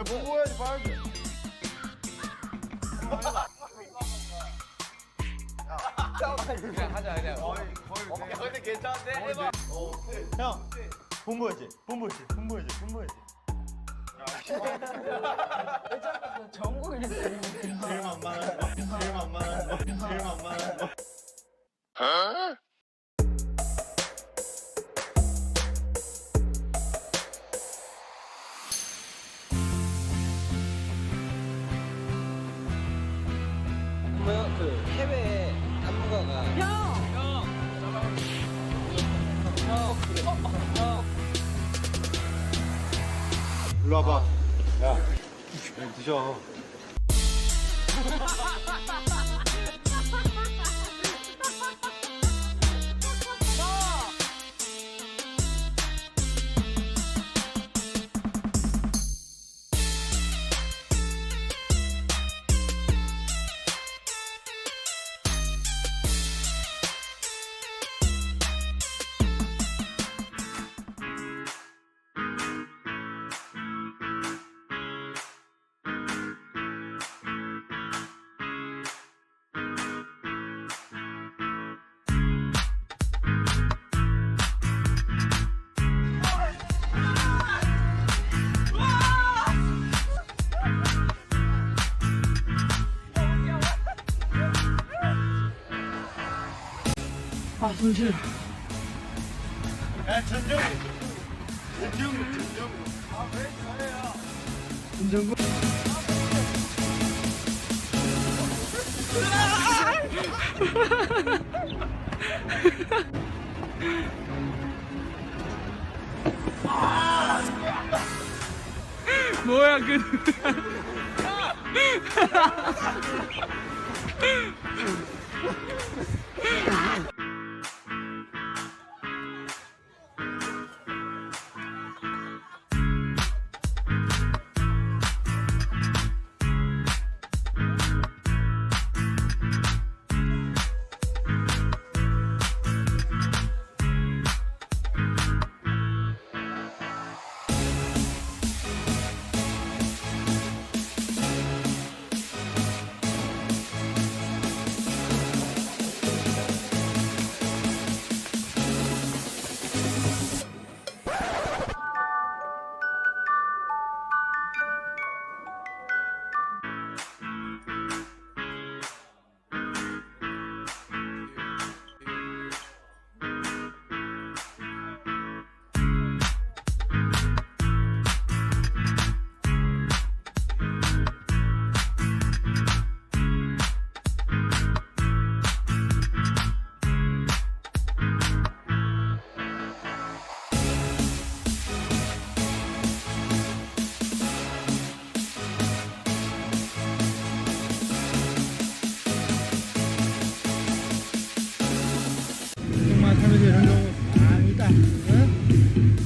본 보여야지 봐야지. 그냥 하자 그냥. 거의. 야 근데 괜찮은데? 해봐. 형, 본 보여야지. 본 보여야지. 전국에 제일 만만한 거. 뭐야 그 해외 안무가가 일로 와봐. 야, 드셔. 아 손실. 야, 전정국. 왜 저래요? 김정국. 뭐야 그 정말 살면서 이런 경우 아니다. 응?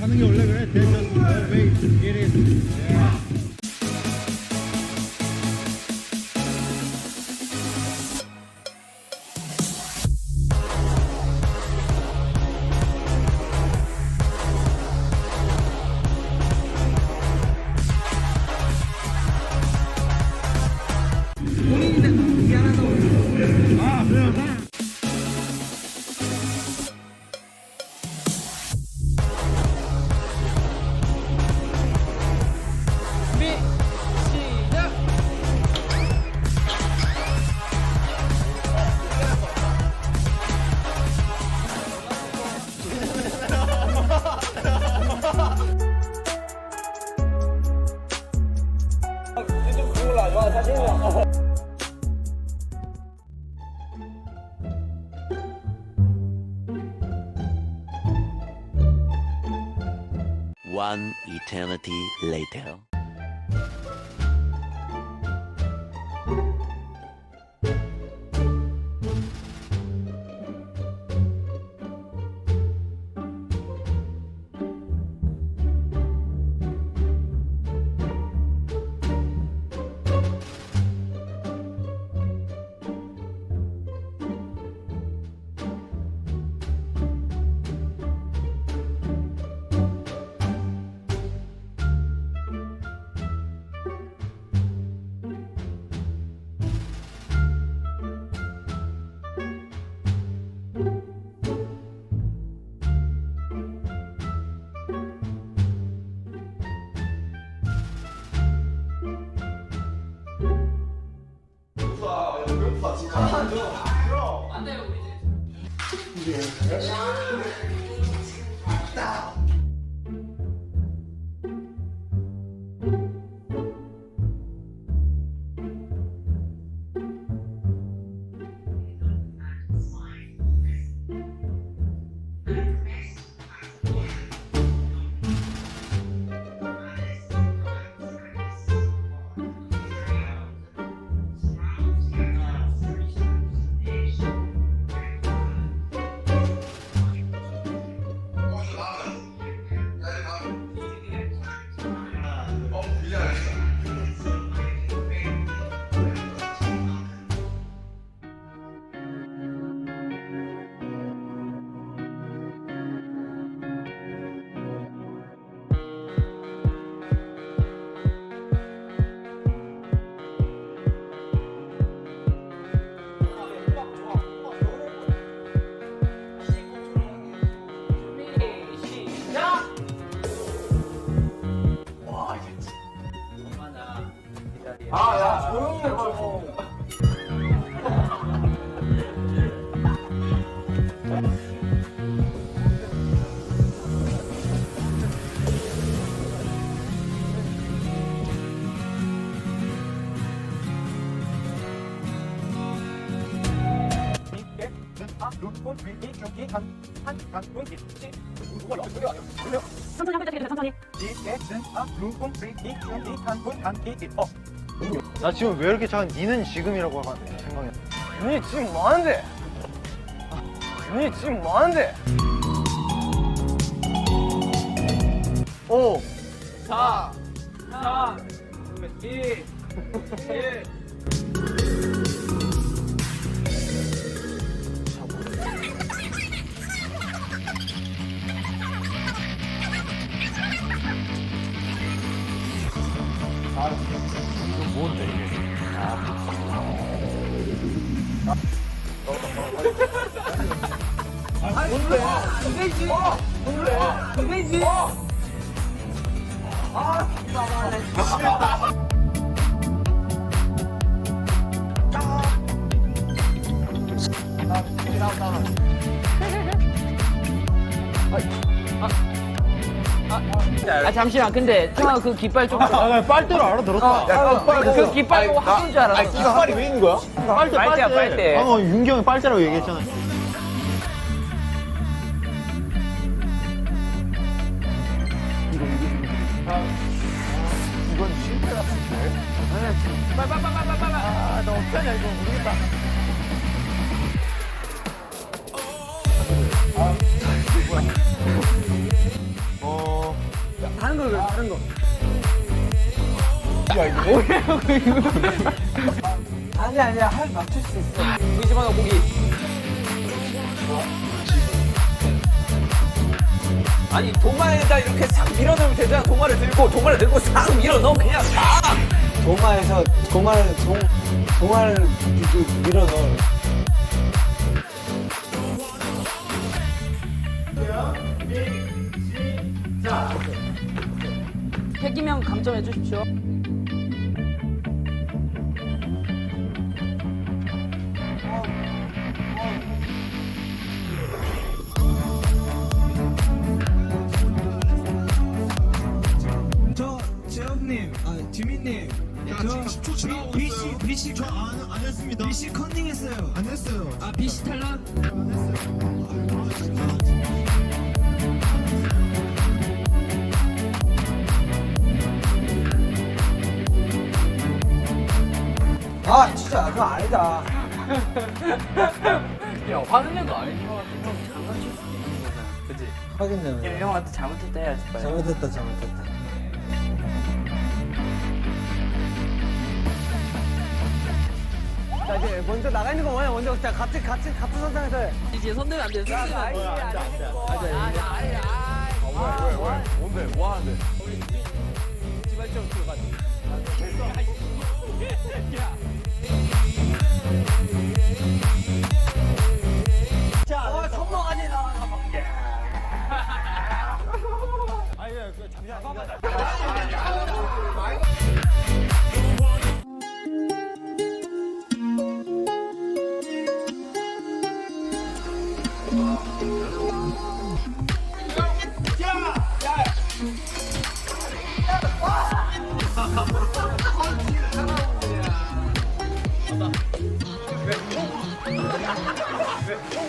하는 게 원래 그래. That's just the way it is. Yeah. 아, 그래요. One eternity later. 아야 조용히 해. 천천히 한 글자 되게 천천히. 나 지금 왜 이렇게 작은 니는 지금이라고 하거든 생각이. 니 지금 뭐하는데? 니 지금 뭐하는데? 5 4 3 2 1 뭔데 이게? 아 잠시만 근데 저 그 깃발 좀 나 빨대로 알아들었다. 그 깃발 보고 학교인 줄 알았어. 깃발이 왜 있는 거야? 빨대야 빨대. 윤경이 빨대라고 얘기했잖아. 이건 실패 같은데? 빨빨빨빨빨빨. 나 어떡하냐 이거 모르겠다. 다른 거 그래 다른 거. 야 이거 뭐예요 그 이거? 아니야 할 맞출 수 있어. 고기 집어넣어 고기. 아니 도마에다 이렇게 싹 밀어넣으면 되잖아. 도마를 들고 싹 밀어넣으면 그냥 싹. 도마에서 도마를 밀어넣어. 폐기명 감점해 주십시오. 재혁님, 지민님, BC 저 안 했습니다. BC 컨닝했어요. 안 했어요. BC 탈락? 진짜 그거 아니다. 야 화는 거 아니지? 형 장난칠 수도 있는 거잖아. 그치? 하겠네. 형한테 잘못했다 해야지 빨리. 잘못했다. 자 이제 먼저 나가 있는 거 뭐야? 먼저 자 같은 선상에서 해. 이제 손 대면 안 돼. 손 대면 안 돼. 왜? 뭔데? 뭐 하는데? 지발점 들어가지. 자, 손목까지 나와. 아니 잠시만. 네.